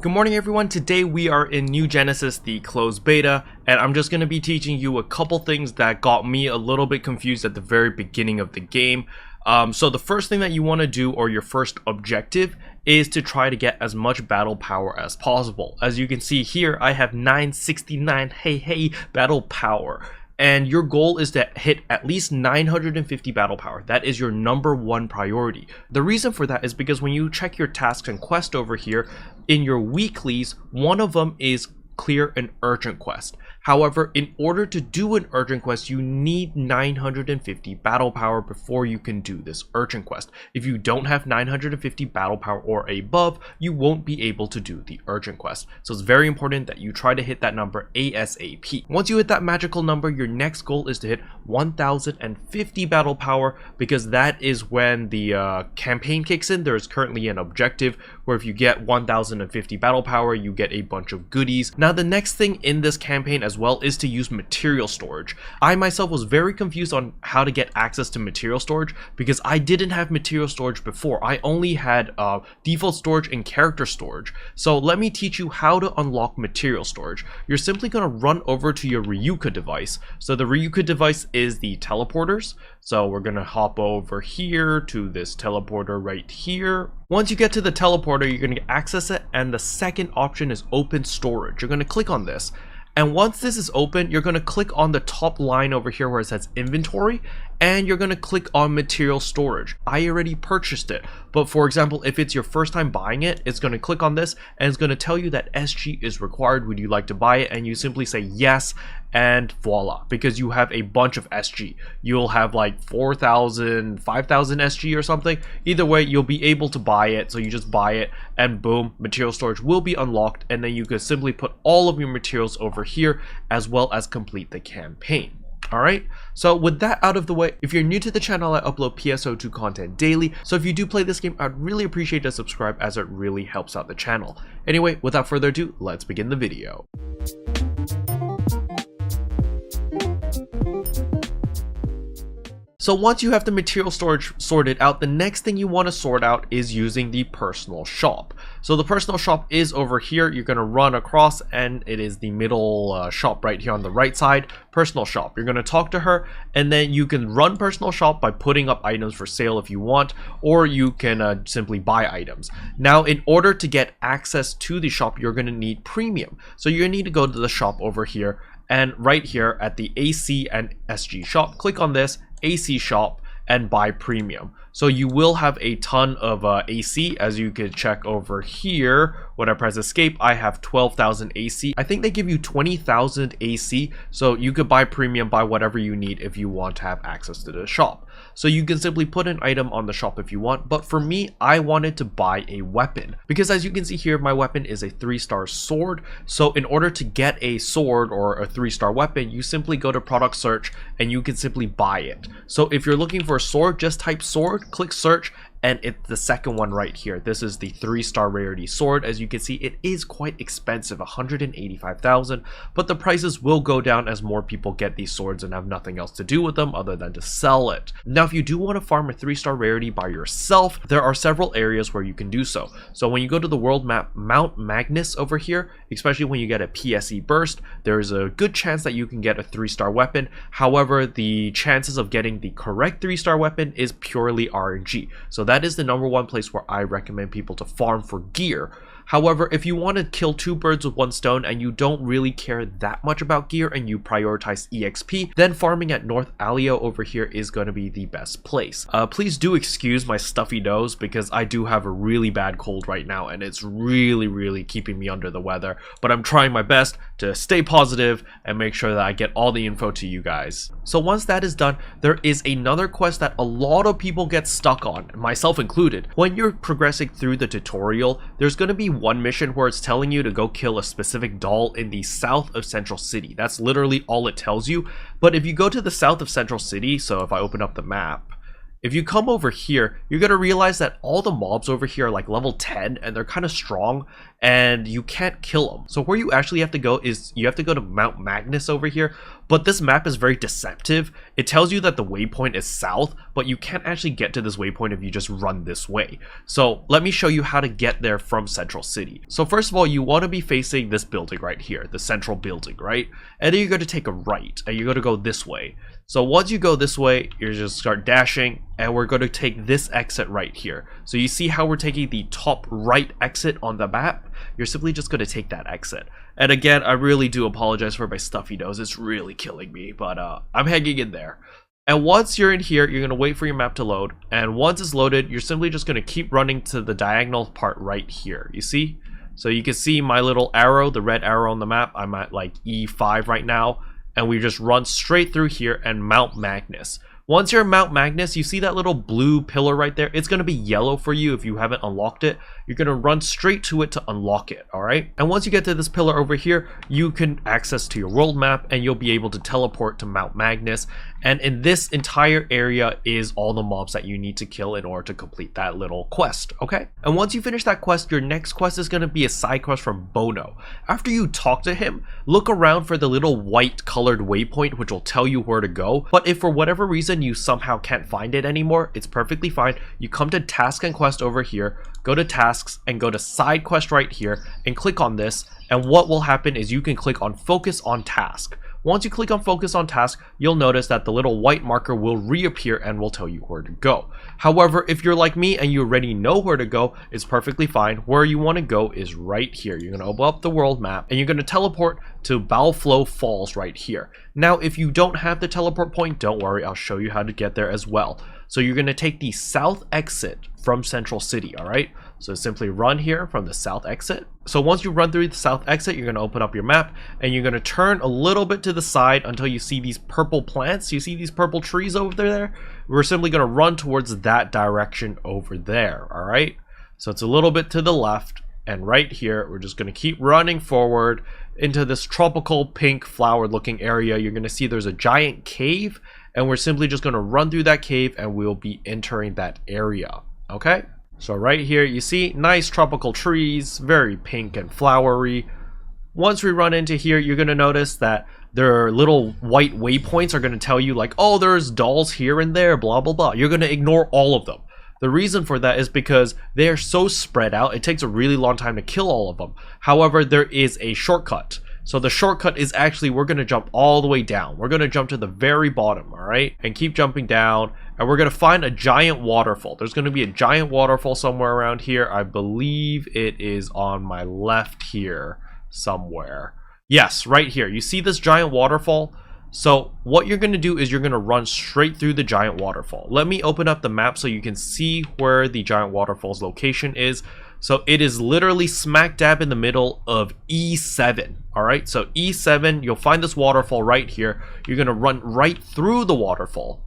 Good morning everyone, today we are in New Genesis, the closed beta, and I'm just going to be teaching you a couple things that got me a little bit confused at the very beginning of the game. So the first thing that you want to do, or your first objective, is to try to get as much battle power as possible. As you can see here, I have 969 battle power. And your goal is to hit at least 950 battle power. That is your #1 priority. The reason for that is because when you check your tasks and quest over here, in your weeklies, one of them is clear an urgent quest. However, in order to do an urgent quest, you need 950 battle power before you can do this urgent quest. If you don't have 950 battle power or above, you won't be able to do the urgent quest. So it's very important that you try to hit that number ASAP. Once you hit that magical number, your next goal is to hit 1050 battle power, because that is when the campaign kicks in. There is currently an objective where if you get 1050 battle power, you get a bunch of goodies. Now the next thing in this campaign as well is to use material storage. I myself was very confused on how to get access to material storage because I didn't have material storage before. I only had default storage and character storage. So let me teach you how to unlock material storage. You're simply going to run over to your Ryuka device. So the Ryuka device is the teleporters. So we're going to hop over here to this teleporter right here. Once you get to the teleporter, you're going to access it, and the second option is open storage. You're going to click on this. And once this is open, you're going to click on the top line over here where it says inventory, and you're going to click on material storage. I already purchased it, but for example, if it's your first time buying it, it's going to click on this and it's going to tell you that SG is required. Would you like to buy it? And you simply say yes, and voila, because you have a bunch of SG. You'll have like 4,000, 5,000 SG or something. Either way, you'll be able to buy it. So you just buy it and boom, material storage will be unlocked, and then you can simply put all of your materials over here as well as complete the campaign. Alright, so with that out of the way, if you're new to the channel, I upload PSO2 content daily, so if you do play this game, I'd really appreciate a subscribe as it really helps out the channel. Anyway, without further ado, let's begin the video. So once you have the material storage sorted out, the next thing you want to sort out is using the personal shop. So the personal shop is over here. You're going to run across, and it is the middle shop right here on the right side. Personal shop. You're going to talk to her, and then you can run personal shop by putting up items for sale if you want, or you can simply buy items. Now, in order to get access to the shop, you're going to need premium. So you're going to need to go to the shop over here, and right here at the AC and SG shop, click on this AC shop and buy premium. So you will have a ton of AC, as you can check over here. When I press escape, I have 12,000 AC. I think they give you 20,000 AC, so you could buy premium, buy whatever you need if you want to have access to the shop. So you can simply put an item on the shop if you want, but for me, I wanted to buy a weapon, because as you can see here, my weapon is a 3-star sword. So in order to get a sword or a 3-star weapon, you simply go to product search and you can simply buy it. So if you're looking for a sword, just type sword, click search, and it's the second one right here. This is the 3-star rarity sword. As you can see, it is quite expensive, 185,000, but the prices will go down as more people get these swords and have nothing else to do with them other than to sell it. Now, if you do want to farm a 3-star rarity by yourself, there are several areas where you can do so. So when you go to the world map, Mount Magnus over here, especially when you get a PSE burst, there is a good chance that you can get a 3-star weapon. However, the chances of getting the correct 3-star weapon is purely RNG. So that is the #1 place where I recommend people to farm for gear. However, if you want to kill 2 birds with 1 stone and you don't really care that much about gear and you prioritize EXP, then farming at North Alio over here is going to be the best place. Please do excuse my stuffy nose because I do have a really bad cold right now and it's really keeping me under the weather, but I'm trying my best to stay positive and make sure that I get all the info to you guys. So once that is done, there is another quest that a lot of people get stuck on, myself included. When you're progressing through the tutorial, there's going to be one mission where it's telling you to go kill a specific doll in the south of Central City. That's literally all it tells you. But if you go to the south of Central City, so if I open up the map, If you come over here, you're going to realize that all the mobs over here are like level 10 and they're kind of strong and you can't kill them. So where you actually have to go is you have to go to Mount Magnus over here, but this map is very deceptive. It tells you that the waypoint is south, but you can't actually get to this waypoint if you just run this way. So let me show you how to get there from Central City. So first of all, you want to be facing this building right here, the central building, right? And then you're going to take a right and you're going to go this way. So once you go this way, you just start dashing and we're going to take this exit right here. So you see how we're taking the top right exit on the map? You're simply just going to take that exit. And again, I really do apologize for my stuffy nose. It's really killing me, but I'm hanging in there. And once you're in here, you're going to wait for your map to load. And once it's loaded, you're simply just going to keep running to the diagonal part right here. You see? So you can see my little arrow, the red arrow on the map. I'm at like E5 right now. And we just run straight through here and Mount Magnus. Once you're in Mount Magnus, you see that little blue pillar right there? It's going to be yellow for you if you haven't unlocked it. You're going to run straight to it to unlock it, alright? And once you get to this pillar over here, you can access to your world map and you'll be able to teleport to Mount Magnus. And in this entire area is all the mobs that you need to kill in order to complete that little quest, okay? And once you finish that quest, your next quest is going to be a side quest from Bono. After you talk to him, look around for the little white colored waypoint which will tell you where to go. But if for whatever reason you somehow can't find it anymore, it's perfectly fine. You come to task and quest over here, go to tasks and go to side quest right here and click on this. And what will happen is you can click on focus on task. Once you click on focus on task, you'll notice that the little white marker will reappear and will tell you where to go. However, if you're like me and you already know where to go, it's perfectly fine. Where you want to go is right here. You're going to open up the world map and you're going to teleport to Balflow Falls right here. Now, if you don't have the teleport point, don't worry, I'll show you how to get there as well. So you're going to take the south exit from Central City, alright? So simply run here from the south exit. So once you run through the south exit, you're going to open up your map and you're going to turn a little bit to the side until you see these purple plants. You see these purple trees over there? We're simply going to run towards that direction over there, alright? So it's a little bit to the left, and right here, we're just going to keep running forward into this tropical pink flower looking area. You're going to see there's a giant cave, and we're simply just going to run through that cave and we'll be entering that area, okay? So right here, you see nice tropical trees, very pink and flowery. Once we run into here, you're going to notice that there are little white waypoints are going to tell you like, oh, there's dolls here and there, blah, blah, blah. You're going to ignore all of them. The reason for that is because they are so spread out, it takes a really long time to kill all of them. However, there is a shortcut. So the shortcut is actually, we're going to jump all the way down. We're going to jump to the very bottom, all right? And keep jumping down. And we're going to find a giant waterfall. There's going to be a giant waterfall somewhere around here. I believe it is on my left here somewhere. Yes, right here. You see this giant waterfall? So what you're going to do is you're going to run straight through the giant waterfall. Let me open up the map so you can see where the giant waterfall's location is. So it is literally smack dab in the middle of E7. Alright, so E7, you'll find this waterfall right here. You're going to run right through the waterfall.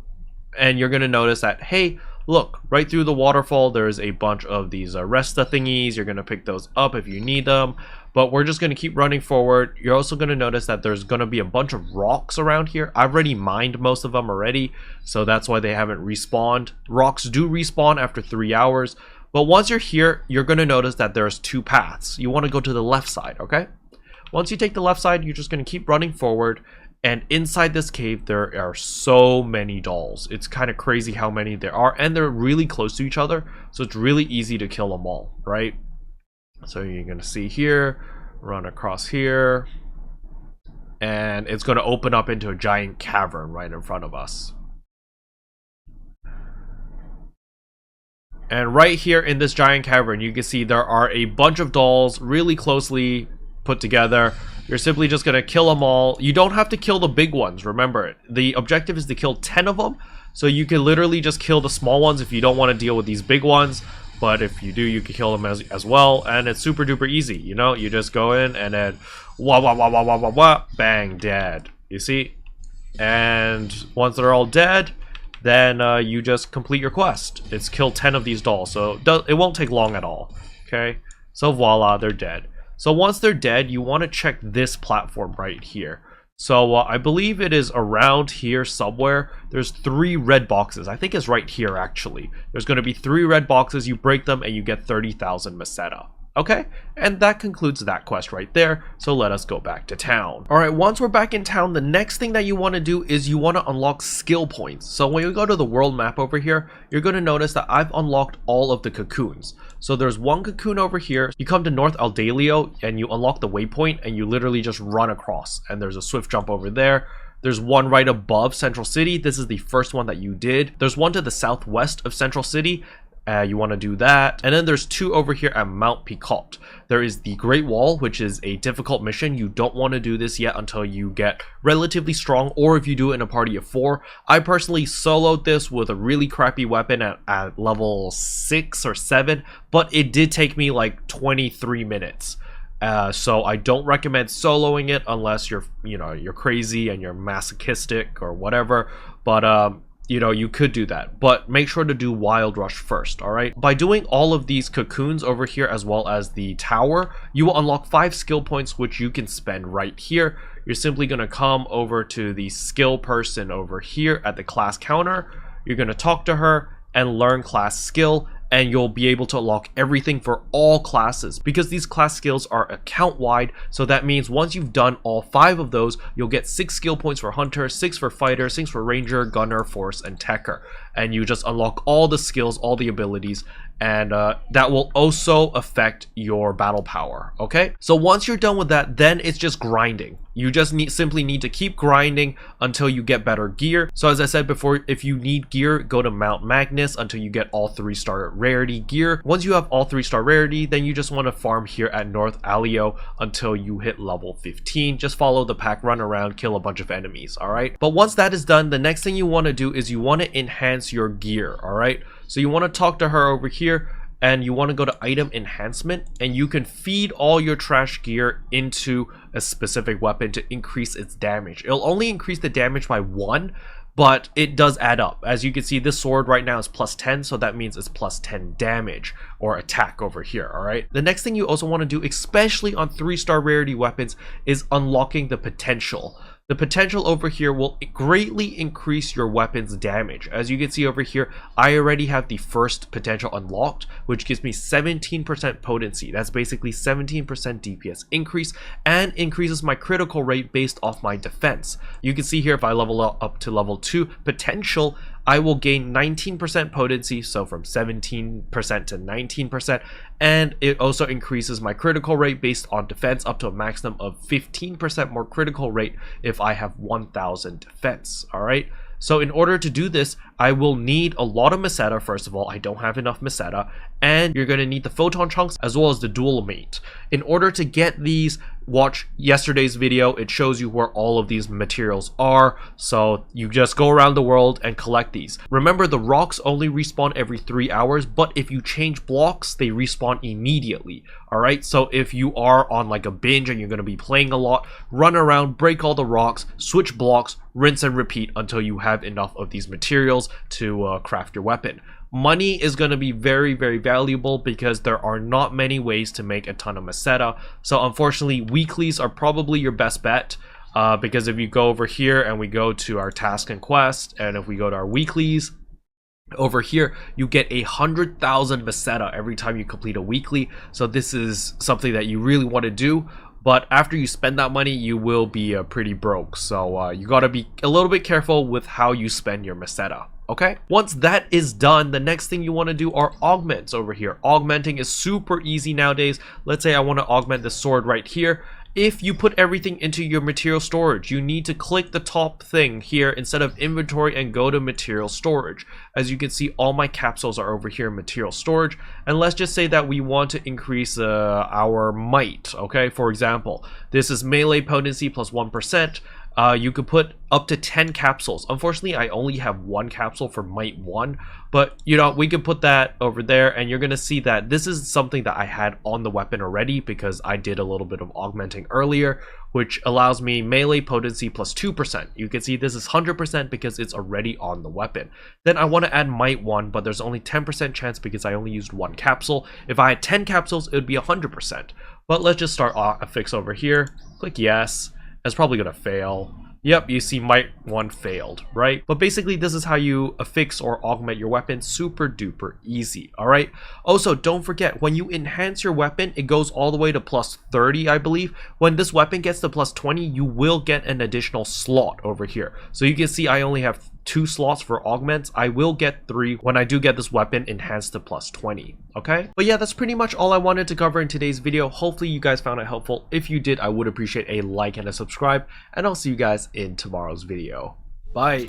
And you're going to notice that, hey, look, right through the waterfall, there's a bunch of these Resta thingies. You're going to pick those up if you need them. But we're just going to keep running forward. You're also going to notice that there's going to be a bunch of rocks around here. I've already mined most of them already, so that's why they haven't respawned. Rocks do respawn after 3 hours. But once you're here, you're going to notice that there's two paths. You want to go to the left side, okay? Once you take the left side, you're just going to keep running forward. And inside this cave, there are so many dolls. It's kind of crazy how many there are. And they're really close to each other, so it's really easy to kill them all, right? So you're going to see here, run across here, and it's going to open up into a giant cavern right in front of us. And right here in this giant cavern, you can see there are a bunch of dolls really closely put together. You're simply just going to kill them all. You don't have to kill the big ones, remember. The objective is to kill 10 of them, so you can literally just kill the small ones if you don't want to deal with these big ones. But if you do, you can kill them as well, and it's super duper easy, you know? You just go in and then wah wah wah wah wah wah wah, bang, dead. You see? And once they're all dead, then you just complete your quest. It's kill 10 of these dolls, so it won't take long at all, okay? So voila, they're dead. So once they're dead, you want to check this platform right here. So I believe it is around here somewhere. There's 3 red boxes. I think it's right here actually. There's going to be 3 red boxes. You break them and you get 30,000 Meseta. Okay, and that concludes that quest right there, so let us go back to town. Alright, once we're back in town, the next thing that you want to do is you want to unlock skill points. So when you go to the world map over here, you're going to notice that I've unlocked all of the cocoons. So there's one cocoon over here. You come to North Aldalio and you unlock the waypoint and you literally just run across, and there's a swift jump over there. There's one right above Central City. This is the first one that you did. There's one to the southwest of Central City. You want to do that, and then there's 2 over here at Mount Picot. There is the Great Wall, which is a difficult mission. You don't want to do this yet until you get relatively strong, or if you do it in a party of 4. I personally soloed this with a really crappy weapon at level 6 or 7, but it did take me like 23 minutes. So I don't recommend soloing it unless you're crazy and you're masochistic or whatever, but you could do that, but make sure to do Wild Rush first. All right, by doing all of these cocoons over here as well as the tower, you will unlock 5 skill points, which you can spend right here. You're simply going to come over to the skill person over here at the class counter. You're going to talk to her and learn class skill, and you'll be able to unlock everything for all classes because these class skills are account wide. So that means once you've done all 5 of those, you'll get 6 skill points for Hunter, 6 for Fighter, 6 for Ranger, Gunner, Force, and Techer. And you just unlock all the skills, all the abilities, and that will also affect your battle power. Okay, so once you're done with that, then it's just grinding. You just simply need to keep grinding until you get better gear. So as I said before, if you need gear, go to Mount Magnus until you get all 3-star rarity gear. Once you have all 3-star rarity, then you just want to farm here at North Alio until you hit level 15. Just follow the pack, run around, kill a bunch of enemies. All right, but once that is done, the next thing you want to do is you want to enhance your gear. All right, so you want to talk to her over here, and you want to go to item enhancement, and you can feed all your trash gear into a specific weapon to increase its damage. It'll only increase the damage by 1, but it does add up. As you can see, this sword right now is plus 10, so that means it's plus 10 damage or attack over here. All right, the next thing you also want to do, especially on 3-star rarity weapons, is unlocking the potential. The potential over here will greatly increase your weapon's damage. As you can see over here, I already have the first potential unlocked, which gives me 17% potency. That's basically 17% DPS increase and increases my critical rate based off my defense. You can see here, if I level up to level 2 potential, I will gain 19% potency, so from 17% to 19%, and it also increases my critical rate based on defense up to a maximum of 15% more critical rate if I have 1000 defense. All right, so in order to do this, I will need a lot of Meseta. First of all, I don't have enough Meseta, and you're going to need the photon chunks as well as the dual mate. In order to get these, watch yesterday's video. It shows you where all of these materials are, so you just go around the world and collect these. Remember, the rocks only respawn every 3 hours, but if you change blocks, they respawn immediately. All right, so if you are on like a binge and you're going to be playing a lot, run around, break all the rocks, switch blocks, rinse and repeat until you have enough of these materials to craft your weapon. Money is going to be very, very valuable because there are not many ways to make a ton of Meseta. So unfortunately, weeklies are probably your best bet, because if you go over here and we go to our task and quest, and if we go to our weeklies, over here you get 100,000 Meseta every time you complete a weekly. So this is something that you really want to do, but after you spend that money, you will be pretty broke. So you got to be a little bit careful with how you spend your Meseta. Okay, once that is done, the next thing you want to do are augments over here. Augmenting is super easy nowadays. Let's say I want to augment the sword right here. If you put everything into your material storage, you need to click the top thing here instead of inventory and go to material storage. As you can see, all my capsules are over here in material storage. And let's just say that we want to increase our might. Okay, for example, this is melee potency plus 1%. You could put up to 10 capsules. Unfortunately, I only have 1 capsule for might 1, but we could put that over there, and you're gonna see that this is something that I had on the weapon already because I did a little bit of augmenting earlier, which allows me melee potency plus 2%. You can see this is 100% because it's already on the weapon. Then I want to add might 1, but there's only 10% chance because I only used 1 capsule. If I had 10 capsules, it would be 100%. But let's just start affix over here. Click yes. It's probably gonna fail. Yep, you see might 1 failed, right? But basically this is how you affix or augment your weapon, super duper easy, alright? Also, don't forget, when you enhance your weapon, it goes all the way to plus 30, I believe. When this weapon gets to plus 20, you will get an additional slot over here. So you can see I only have 2 slots for augments. I will get 3 when I do get this weapon enhanced to plus 20, okay? But yeah, that's pretty much all I wanted to cover in today's video. Hopefully you guys found it helpful. If you did, I would appreciate a like and a subscribe, and I'll see you guys in tomorrow's video. Bye.